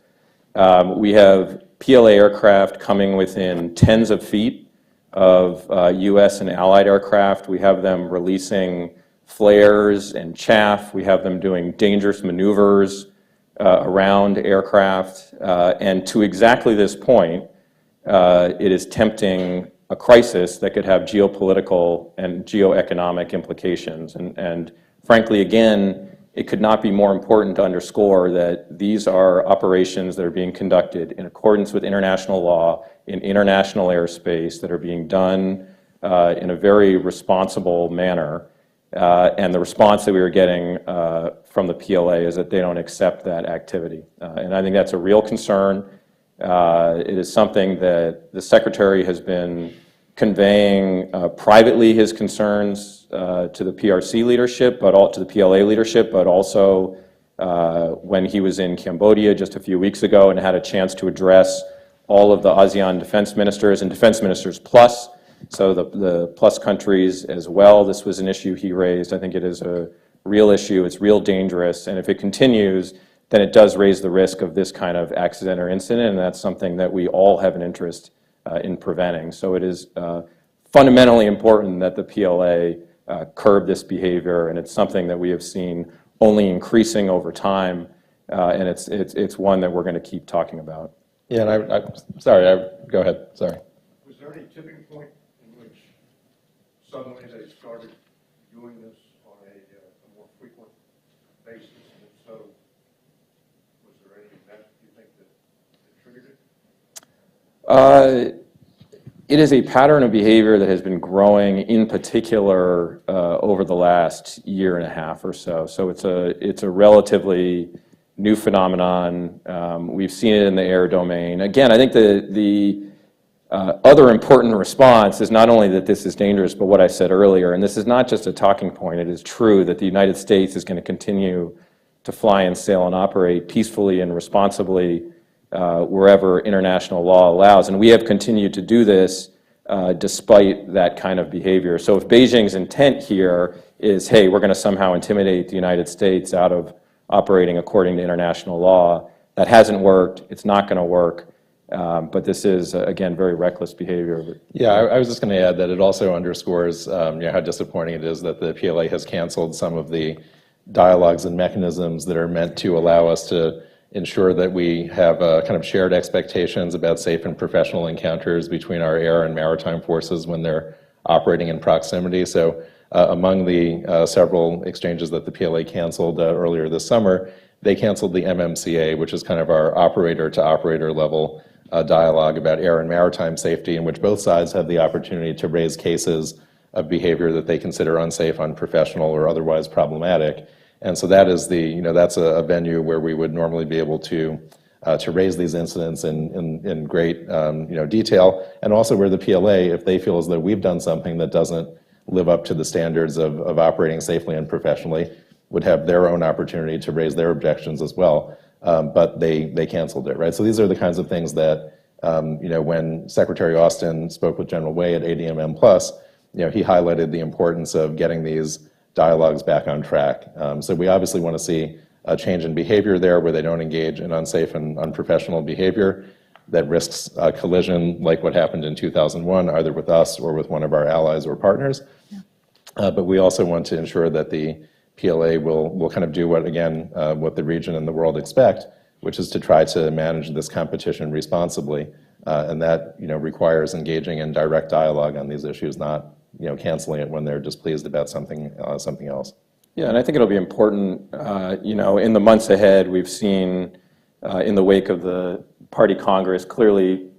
We have PLA aircraft coming within tens of feet of US and allied aircraft. We have them releasing flares and chaff. We have them doing dangerous maneuvers around aircraft. And to exactly this point, it is tempting a crisis that could have geopolitical and geoeconomic implications. And frankly, again, it could not be more important to underscore that these are operations that are being conducted in accordance with international law in international airspace that are being done in a very responsible manner. And the response that we were getting from the PLA is that they don't accept that activity. And I think that's a real concern. It is something that the Secretary has been conveying privately his concerns to the PRC leadership, to the PLA leadership, but also when he was in Cambodia just a few weeks ago and had a chance to address all of the ASEAN defense ministers and defense ministers plus, so the plus countries as well. This was an issue he raised. I think it is a real issue. It's real dangerous. And if it continues, then it does raise the risk of this kind of accident or incident, and that's something that we all have an interest in preventing. So it is fundamentally important that the PLA curb this behavior, and it's something that we have seen only increasing over time, and it's one that we're going to keep talking about. Yeah, and sorry, go ahead, sorry. Was there any tipping point in which suddenly they started doing this on a more frequent basis? And if so, was there any event you think that triggered it? It is a pattern of behavior that has been growing, in particular, over the last year and a half or so. So it's a relatively new phenomenon. We've seen it in the air domain. Again, I think the other important response is not only that this is dangerous, but what I said earlier, and this is not just a talking point. It is true that the United States is going to continue to fly and sail and operate peacefully and responsibly wherever international law allows. And we have continued to do this despite that kind of behavior. So if Beijing's intent here is, hey, we're going to somehow intimidate the United States out of operating according to international law, that hasn't worked. It's not going to work. But this is, again, very reckless behavior. Yeah, I was just going to add that it also underscores how disappointing it is that the PLA has canceled some of the dialogues and mechanisms that are meant to allow us to ensure that we have kind of shared expectations about safe and professional encounters between our air and maritime forces when they're operating in proximity. So among the several exchanges that the PLA canceled earlier this summer, they canceled the MMCA, which is kind of our operator-to-operator level dialogue about air and maritime safety, in which both sides have the opportunity to raise cases of behavior that they consider unsafe, unprofessional, or otherwise problematic. And so that is that's a venue where we would normally be able to raise these incidents in great detail, and also where the PLA, if they feel as though we've done something that doesn't live up to the standards of operating safely and professionally, would have their own opportunity to raise their objections as well. But they canceled it, right? So these are the kinds of things that, when Secretary Austin spoke with General Wei at ADMM+, he highlighted the importance of getting these dialogues back on track. So we obviously want to see a change in behavior there where they don't engage in unsafe and unprofessional behavior that risks collision like what happened in 2001, either with us or with one of our allies or partners. Yeah. But we also want to ensure that the PLA will kind of do what the region and the world expect, which is to try to manage this competition responsibly. And that requires engaging in direct dialogue on these issues, not canceling it when they're displeased about something else. Yeah, and I think it'll be important, in the months ahead, we've seen in the wake of the Party Congress, clearly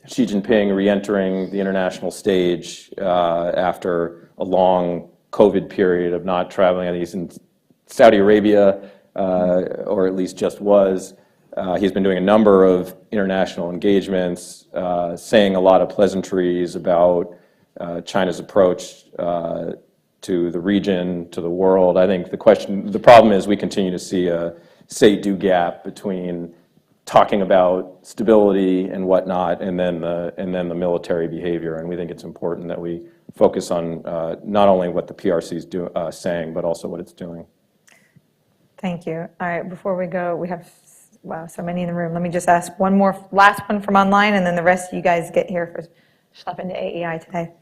Xi Jinping re-entering the international stage after a long COVID period of not traveling. He's in Saudi Arabia, or at least just was. He's been doing a number of international engagements, saying a lot of pleasantries about China's approach to the region, to the world. I think the problem is we continue to see a say-do gap between talking about stability and whatnot, and then the military behavior. And we think it's important that we focus on not only what the PRC is saying, but also what it's doing. Thank you. All right, before we go, we have, wow, so many in the room. Let me just ask one more, last one from online, and then the rest of you guys get here for schlepping to AEI today.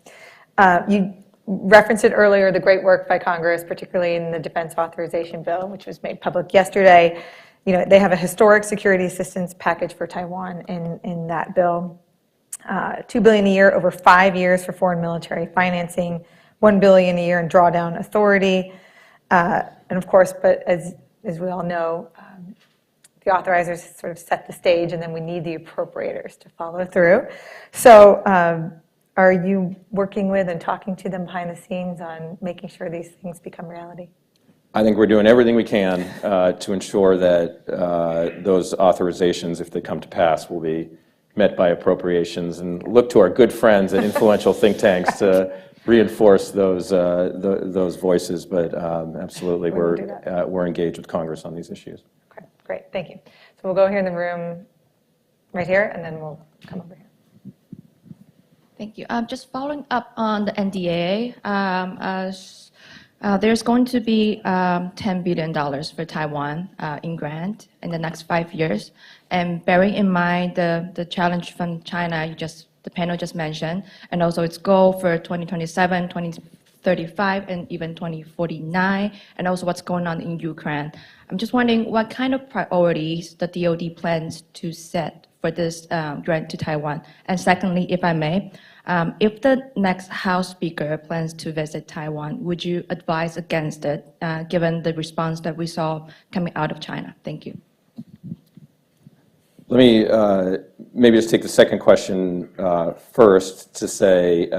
You referenced it earlier, the great work by Congress, particularly in the Defense Authorization Bill, which was made public yesterday. You know, they have a historic security assistance package for Taiwan in that bill. $2 billion a year over 5 years for foreign military financing, $1 billion a year in drawdown authority. And of course, but as we all know, the authorizers sort of set the stage, and then we need the appropriators to follow through. So are you working with and talking to them behind the scenes on making sure these things become reality? I think we're doing everything we can to ensure that those authorizations, if they come to pass, will be met by appropriations, and look to our good friends at influential think tanks to reinforce those voices. But absolutely, we're engaged with Congress on these issues. Okay, great, thank you. So we'll go here in the room right here, and then we'll come over here. Thank you. Just following up on the NDAA, there's going to be $10 billion for Taiwan in grant in the next 5 years. And bearing in mind the challenge from China, the panel just mentioned, and also its goal for 2027, 2035, and even 2049, and also what's going on in Ukraine. I'm just wondering what kind of priorities the DoD plans to set for this grant to Taiwan. And secondly, if I may, if the next House Speaker plans to visit Taiwan, would you advise against it, given the response that we saw coming out of China? Thank you. Let me maybe just take the second question first to say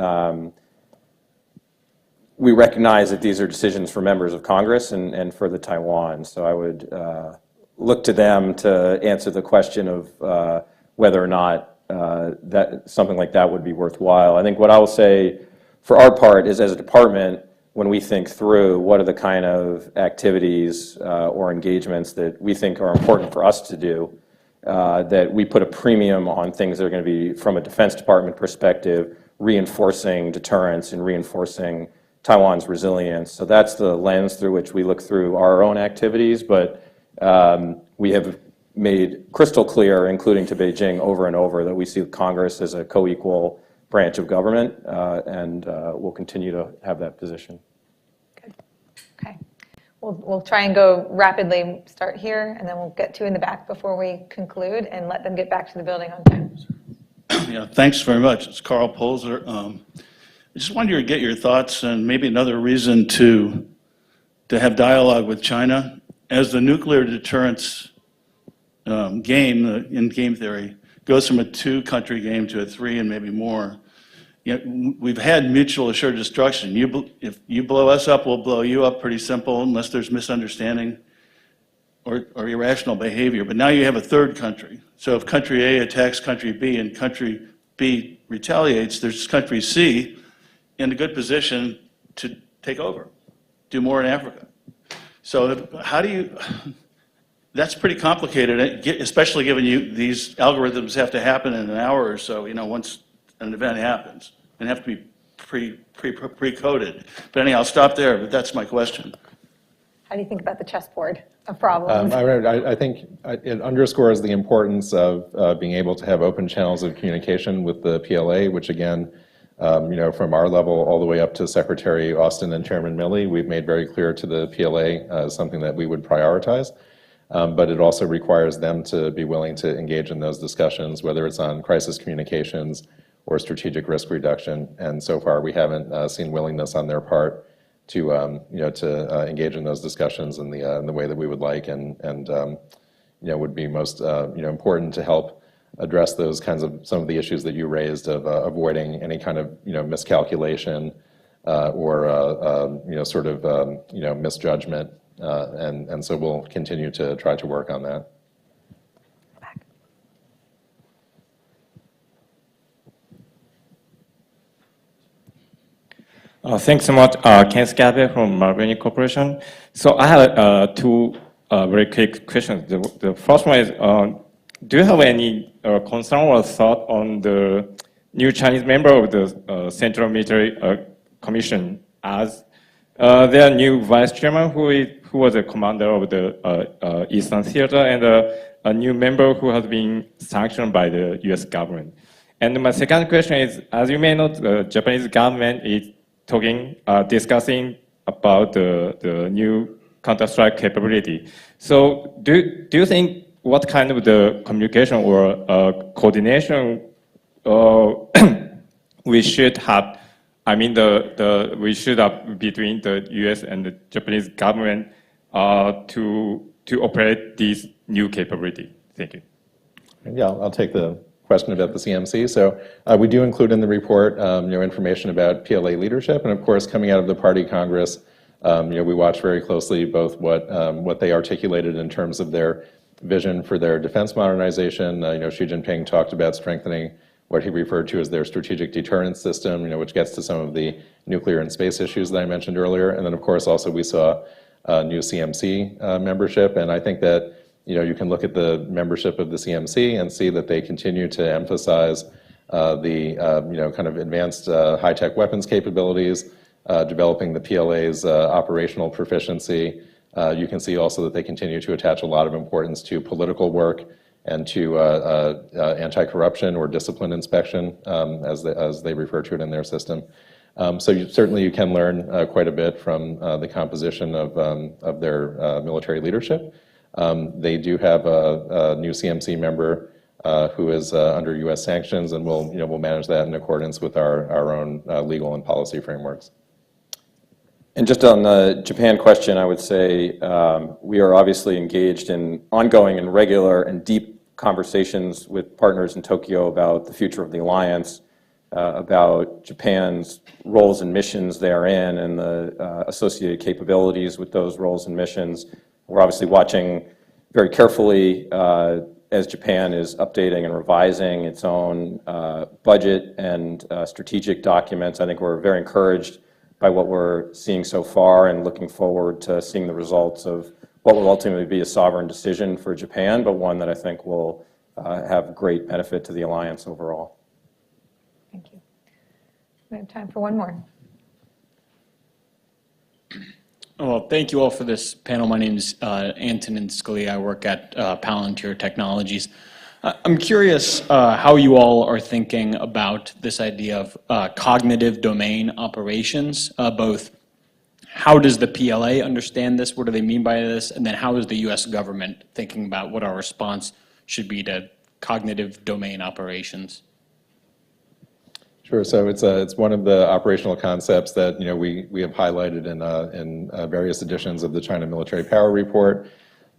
we recognize that these are decisions for members of Congress and for the Taiwan. So I would look to them to answer the question of whether or not that something like that would be worthwhile. I think what I will say for our part is, as a department, when we think through what are the kind of activities or engagements that we think are important for us to do, that we put a premium on things that are going to be, from a Defense Department perspective, reinforcing deterrence and reinforcing Taiwan's resilience. So that's the lens through which we look through our own activities, but we have made crystal clear, including to Beijing over and over, that we see Congress as a co-equal branch of government, and we'll continue to have that position. Good. Okay. We'll try and go rapidly, start here, and then we'll get to in the back before we conclude and let them get back to the building on time. Yeah, thanks very much. It's Carl Polzer. I just wanted to get your thoughts, and maybe another reason to have dialogue with China. As the nuclear deterrence game, in game theory, goes from a 2-country game to a 3 and maybe more, you know, we've had mutual assured destruction. If you blow us up, we'll blow you up, pretty simple, unless there's misunderstanding or irrational behavior. But now you have a third country. So if country A attacks country B and country B retaliates, there's country C in a good position to take over, do more in Africa. So how do you, that's pretty complicated, especially given these algorithms have to happen in an hour or so, you know, once an event happens, and have to be pre-coded. But anyhow, I'll stop there, but that's my question. How do you think about the chessboard of problems? I think it underscores the importance of being able to have open channels of communication with the PLA, which again, you know, from our level all the way up to Secretary Austin and Chairman Milley, we've made very clear to the PLA something that we would prioritize. But it also requires them to be willing to engage in those discussions, whether it's on crisis communications or strategic risk reduction. And so far, we haven't seen willingness on their part to, you know, to engage in those discussions in the way that we would like, and you know, would be most you know, important to help address those kinds of some of the issues that you raised of avoiding any kind of, you know, miscalculation or you know, sort of you know, misjudgment. And so we'll continue to try to work on that. Thanks so much, Ken Scabe from Marvini Corporation. So I have two very quick questions. The first one is, do you have any concern or thought on the new Chinese member of the Central Military Commission as their new vice chairman, who who was a commander of the Eastern Theater, and a new member who has been sanctioned by the US government. And my second question is, as you may know, the Japanese government is discussing about the new counter-strike capability. So do you think what kind of the communication or coordination we should have? I mean, we should have between the U.S. and the Japanese government to operate this new capability. Thank you. Yeah, I'll take the question about the CMC. So we do include in the report, information about PLA leadership, and of course, coming out of the Party Congress, we watch very closely both what they articulated in terms of their vision for their defense modernization. Xi Jinping talked about strengthening what he referred to as their strategic deterrence system, which gets to some of the nuclear and space issues that I mentioned earlier. And then, of course, also we saw new CMC membership, and I think that you can look at the membership of the CMC and see that they continue to emphasize the kind of advanced high-tech weapons capabilities, developing the PLA's operational proficiency. You can see also that they continue to attach a lot of importance to political work and to anti-corruption or discipline inspection, as they refer to it in their system. So certainly you can learn quite a bit from the composition of their military leadership. They do have a new CMC member who is under U.S. sanctions, and we'll manage that in accordance with our own legal and policy frameworks. And just on the Japan question, I would say we are obviously engaged in ongoing and regular and deep conversations with partners in Tokyo about the future of the alliance, about Japan's roles and missions therein, and the associated capabilities with those roles and missions. We're obviously watching very carefully as Japan is updating and revising its own budget and strategic documents. I think we're very encouraged by what we're seeing so far and looking forward to seeing the results of what will ultimately be a sovereign decision for Japan, but one that I think will have great benefit to the alliance overall. Thank you. We have time for one more. Well, thank you all for this panel. My name is Antonin Scalia. I work at Palantir Technologies. I'm curious how you all are thinking about this idea of cognitive domain operations, both how does the PLA understand this, what do they mean by this, and then how is the US government thinking about what our response should be to cognitive domain operations? Sure. So it's one of the operational concepts that we have highlighted in various editions of the China Military Power Report.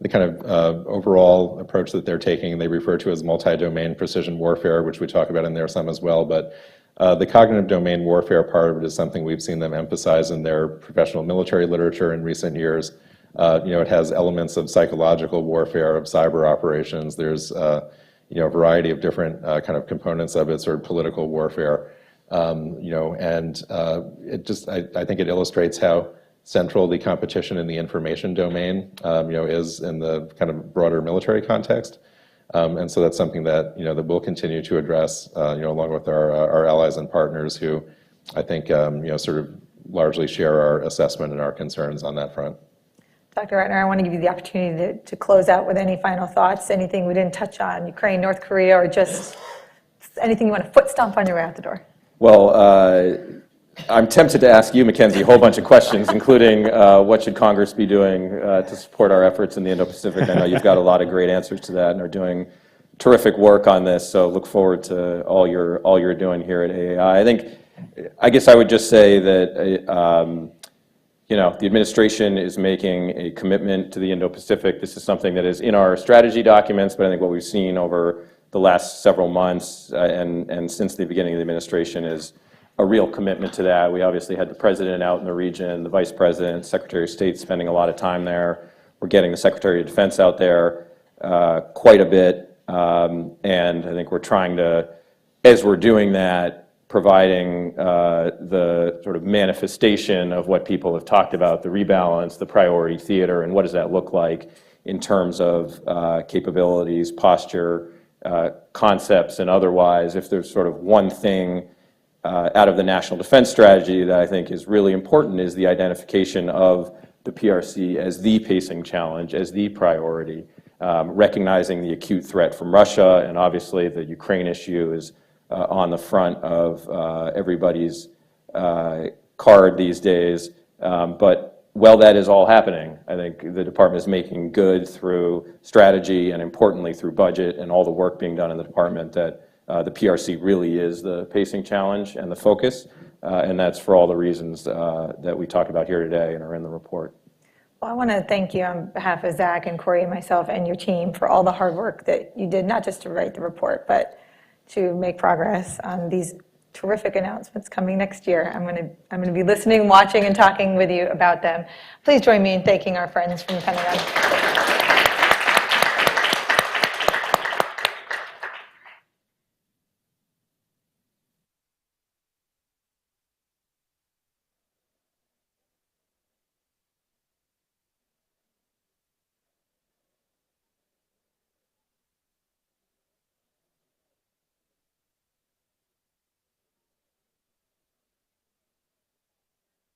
The kind of overall approach that they're taking, they refer to as multi-domain precision warfare, which we talk about in there some as well. But the cognitive domain warfare part of it is something we've seen them emphasize in their professional military literature in recent years. It has elements of psychological warfare, of cyber operations. There's a variety of different kind of components of it, sort of political warfare. It just, I think it illustrates how central the competition in the information domain, is in the kind of broader military context. And so that's something that, that we'll continue to address, along with our allies and partners who I think, sort of largely share our assessment and our concerns on that front. Dr. Ratner, I want to give you the opportunity to close out with any final thoughts, anything we didn't touch on, Ukraine, North Korea, or just anything you want to foot stomp on your way out the door. Well, I'm tempted to ask you, Mackenzie, a whole bunch of questions, including what should Congress be doing to support our efforts in the Indo-Pacific. I know you've got a lot of great answers to that and are doing terrific work on this, so look forward to all you're doing here at AAI. I guess I would just say that the administration is making a commitment to the Indo-Pacific. This is something that is in our strategy documents, but I think what we've seen over the last several months and since the beginning of the administration is a real commitment to that. We obviously had the president out in the region, the vice president, secretary of state spending a lot of time there. We're getting the secretary of defense out there quite a bit. And I think we're trying to, as we're doing that, providing the sort of manifestation of what people have talked about, the rebalance, the priority theater, and what does that look like in terms of capabilities, posture, concepts, and otherwise. If there's sort of one thing out of the national defense strategy that I think is really important is the identification of the PRC as the pacing challenge, as the priority, recognizing the acute threat from Russia, and obviously the Ukraine issue is on the front of everybody's card these days. But while that is all happening, I think the department is making good through strategy and importantly through budget and all the work being done in the department that the PRC really is the pacing challenge and the focus. And that's for all the reasons that we talk about here today and are in the report. Well, I want to thank you on behalf of Zach and Corey and myself and your team for all the hard work that you did, not just to write the report, but to make progress on these terrific announcements coming next year. I'm going to be listening, watching, and talking with you about them. Please join me in thanking our friends from the Pentagon.